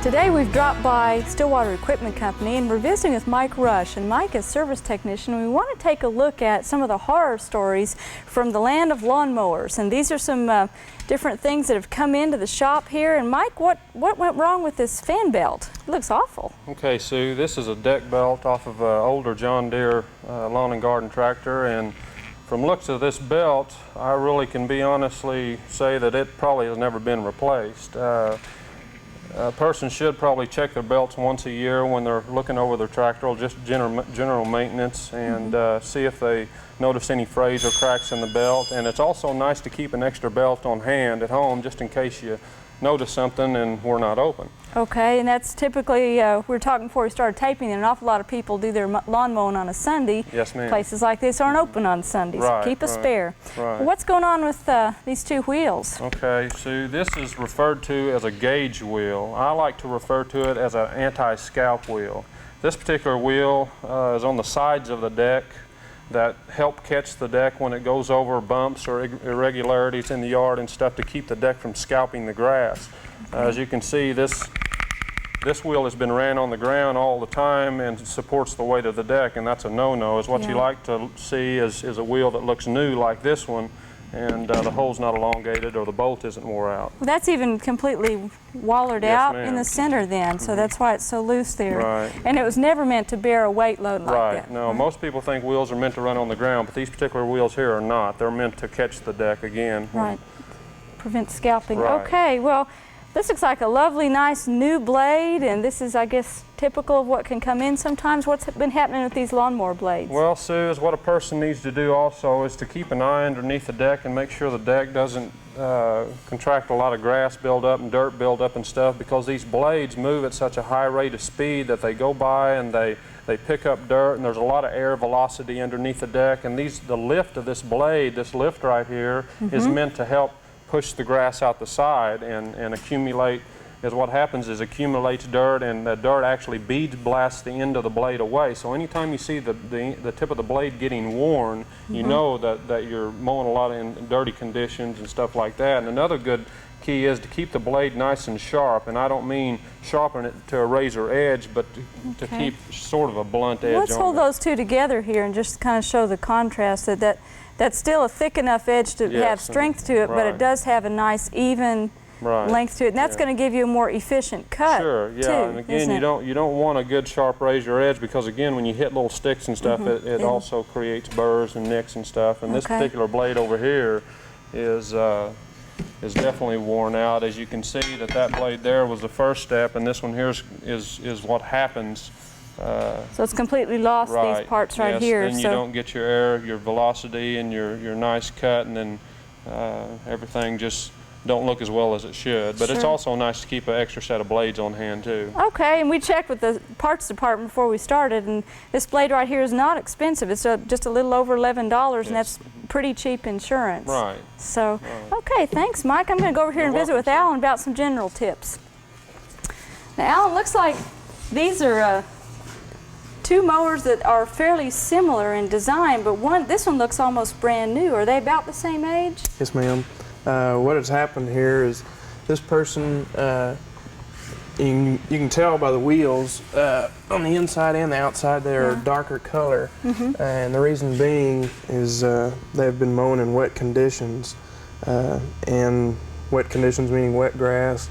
Today we've dropped by Stillwater Equipment Company and we're visiting with Mike Rush. And Mike is service technician, and we want to take a look at some of the horror stories from the land of lawnmowers. And these are some different things that have come into the shop here. And Mike, what went wrong with this fan belt? It looks awful. Okay, Sue, this is a deck belt off of an older John Deere lawn and garden tractor, and from looks of this belt, I really can be honestly say that it probably has never been replaced. A person should probably check their belts once a year when they're looking over their tractor, or just general maintenance, and see if they notice any frays or cracks in the belt. And it's also nice to keep an extra belt on hand at home just in case you notice something and we're not open. Okay, and that's typically, we were talking before we started taping, and an awful lot of people do their lawn mowing on a Sunday. Yes, ma'am. Places like this aren't open on Sundays, right, so keep a spare. Right. What's going on with these two wheels? Okay, Sue, this is referred to as a gauge wheel. I like to refer to it as an anti-scalp wheel. This particular wheel is on the sides of the deck that help catch the deck when it goes over bumps or irregularities in the yard and stuff, to keep the deck from scalping the grass. As you can see, this wheel has been ran on the ground all the time and supports the weight of the deck, and that's a no-no. Is what you like to see is a wheel that looks new like this one, and the hole's not elongated or the bolt isn't wore out. Well, that's even completely wallered out in the center then, so that's why it's so loose there. Right. And it was never meant to bear a weight load like that. Right. No, most people think wheels are meant to run on the ground, but these particular wheels here are not. They're meant to catch the deck again. Right. Prevent scalping. Right. Okay, well, this looks like a lovely, nice new blade, and this is, I guess, typical of what can come in sometimes. What's been happening with these lawnmower blades? Well, Sue, is what a person needs to do also is to keep an eye underneath the deck and make sure the deck doesn't contract a lot of grass build up and dirt build up and stuff, because these blades move at such a high rate of speed that they go by and they pick up dirt, and there's a lot of air velocity underneath the deck. And the lift of this blade, this lift right here, is meant to help push the grass out the side and accumulate. Is what happens is accumulates dirt, and the dirt actually beads blasts the end of the blade away. So anytime you see the tip of the blade getting worn, you know that you're mowing a lot in dirty conditions and stuff like that. And another good key is to keep the blade nice and sharp, and I don't mean sharpen it to a razor edge, but to keep sort of a blunt edge on it. Let's hold those two together here and just kind of show the contrast that's still a thick enough edge to have strength to it, but it does have a nice even length to it, and that's going to give you a more efficient cut. Sure, yeah, too, and again, you don't want a good sharp razor edge, because again, when you hit little sticks and stuff, it also creates burrs and nicks and stuff. And this particular blade over here is definitely worn out. As you can see, that blade there was the first step, and this one here is what happens. So it's completely lost these parts right here. Then you don't get your air, your velocity, and your nice cut, and then everything just don't look as well as it should. But it's also nice to keep an extra set of blades on hand too. Okay, and we checked with the parts department before we started, and this blade right here is not expensive. It's just a little over $11, and that's pretty cheap insurance. Right. So, okay, thanks, Mike. I'm going to go over here and visit with Alan about some general tips. Now, Alan, looks like these are two mowers that are fairly similar in design, but this one looks almost brand new. Are they about the same age? Yes, ma'am. What has happened here is this person, you can tell by the wheels on the inside and the outside, they're a darker color. And the reason being is they've been mowing in wet conditions, and wet conditions meaning wet grass,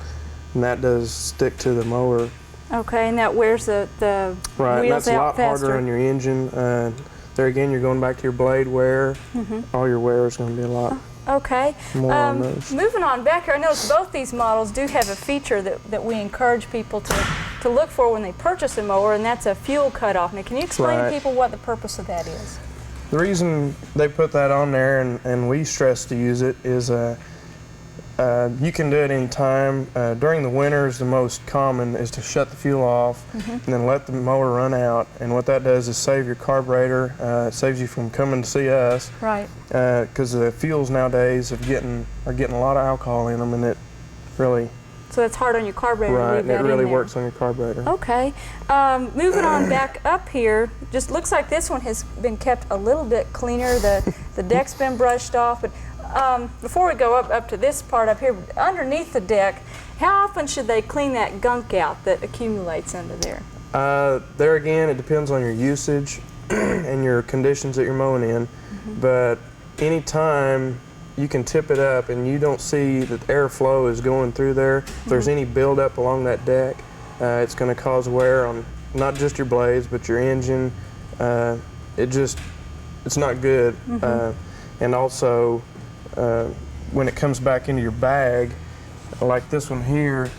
and that does stick to the mower. Okay, and that wears the right, wheels and that's a lot faster. harder on your engine. There again, you're going back to your blade wear. All your wear is going to be a lot. Okay. More on those. Moving on back here, I notice both these models do have a feature that we encourage people to look for when they purchase a mower, and that's a fuel cutoff. Now, can you explain to people what the purpose of that is? The reason they put that on there, and we stress to use it, is you can do it in time. During the winters, the most common is to shut the fuel off and then let the mower run out. And what that does is save your carburetor. It saves you from coming to see us. Right. Because the fuels nowadays are getting a lot of alcohol in them, and it really. So it's hard on your carburetor to leave Right, that and it really in there. works on your carburetor. Okay. Moving on back up here, just looks like this one has been kept a little bit cleaner. The deck's been brushed off, but before we go up to this part up here, underneath the deck, How often should they clean that gunk out that accumulates under there? There again, it depends on your usage and your conditions that you're mowing in. But anytime you can tip it up and you don't see that airflow is going through there, if there's any buildup along that deck, it's going to cause wear on not just your blades but your engine. It's not good. And also, when it comes back into your bag, like this one here,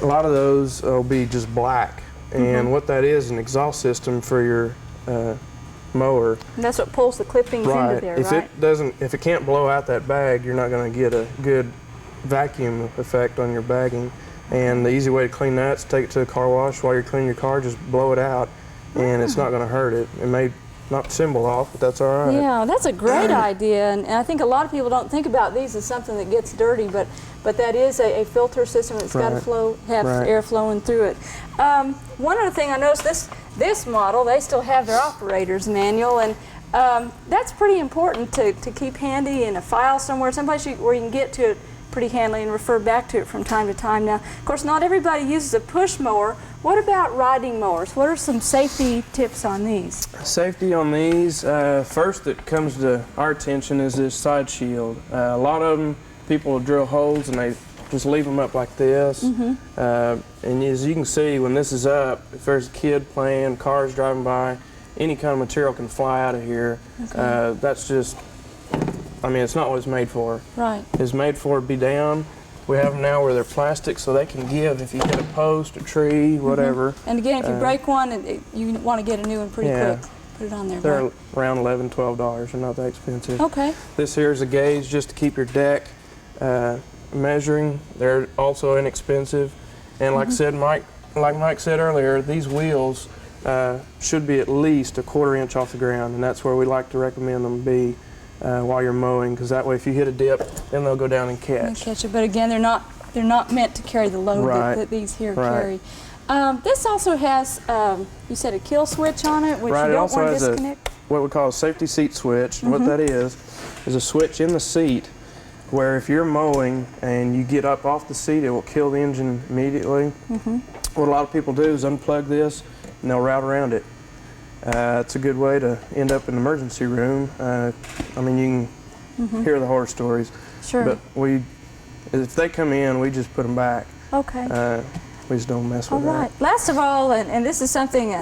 a lot of those will be just black. And what that is, an exhaust system for your mower. And that's what pulls the clippings into there, right? If it can't blow out that bag, you're not going to get a good vacuum effect on your bagging. And the easy way to clean that is take it to the car wash while you're cleaning your car, just blow it out, and it's not going to hurt it. It may knock the cymbal off, but that's all right. Yeah, that's a great idea, and I think a lot of people don't think about these as something that gets dirty, but that is a filter system that's got to have air flowing through it. One other thing I noticed, this model, they still have their operator's manual, and that's pretty important to keep handy in a file somewhere, someplace where you can get to it pretty handily and refer back to it from time to time. Now, of course, not everybody uses a push mower. What about riding mowers? What are some safety tips on these? Safety on these, first that comes to our attention is this side shield. A lot of them, people will drill holes and they just leave them up like this. And as you can see, when this is up, if there's a kid playing, cars driving by, any kind of material can fly out of here. That's just, I mean, it's not what it's made for. Right. It's made for to be down. We have them now where they're plastic, so they can give if you hit a post, a tree, whatever. And again, if you break one, you want to get a new one pretty quick. Put it on there. They're around $11, $12. They're not that expensive. Okay. This here is a gauge just to keep your deck measuring. They're also inexpensive. And like Mike said earlier, these wheels should be at least a 1/4 inch off the ground, and that's where we like to recommend them be while you're mowing, because that way if you hit a dip, then they'll go down and catch. It, but again, they're not meant to carry the load that these here carry. This also has, you said, a kill switch on it, which you don't want to disconnect. What we call a safety seat switch. And what that is a switch in the seat where if you're mowing and you get up off the seat, it will kill the engine immediately. What a lot of people do is unplug this and they'll route around it. It's a good way to end up in the emergency room. I mean, you can hear the horror stories. Sure. But if they come in, we just put them back. Okay. We just don't mess with that. All right. Last of all, and this is something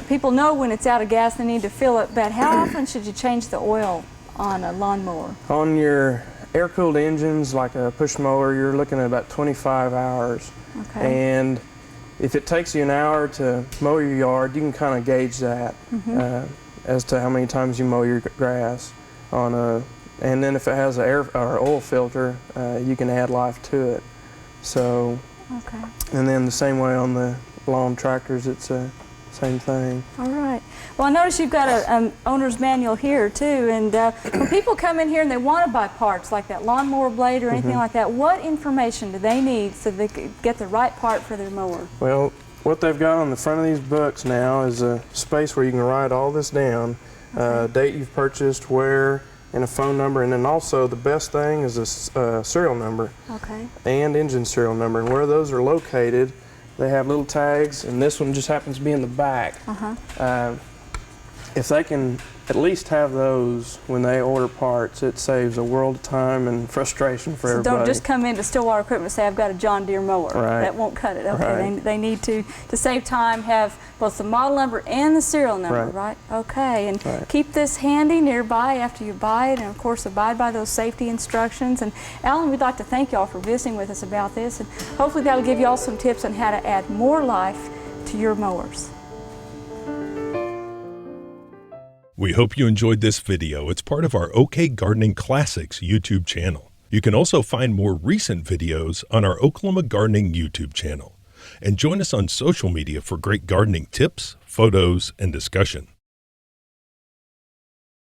people know when it's out of gas, they need to fill it, but how often should you change the oil on a lawnmower? On your air-cooled engines, like a push mower, you're looking at about 25 hours. Okay. And if it takes you an hour to mow your yard, you can kind of gauge that as to how many times you mow your grass. And then if it has an air or oil filter, you can add life to it. So. Okay. And then the same way on the lawn tractors, it's the same thing. All right. Well, I notice you've got an owner's manual here too, and when people come in here and they want to buy parts like that lawnmower blade or anything like that, what information do they need so they can get the right part for their mower? Well, what they've got on the front of these books now is a space where you can write all this down, date you've purchased, where, and a phone number, and then also the best thing is a serial number and engine serial number, and where those are located, they have little tags, and this one just happens to be in the back. If they can at least have those when they order parts, it saves a world of time and frustration for everybody. Don't just come into Stillwater Equipment and say, I've got a John Deere mower. Right. That won't cut it. Okay. They need to save time, have both the model number and the serial number, right? Okay, and keep this handy nearby after you buy it, and of course abide by those safety instructions. And Alan, we'd like to thank y'all for visiting with us about this, and hopefully that'll give you all some tips on how to add more life to your mowers. We hope you enjoyed this video. It's part of our OK Gardening Classics YouTube channel. You can also find more recent videos on our Oklahoma Gardening YouTube channel. And join us on social media for great gardening tips, photos, and discussion.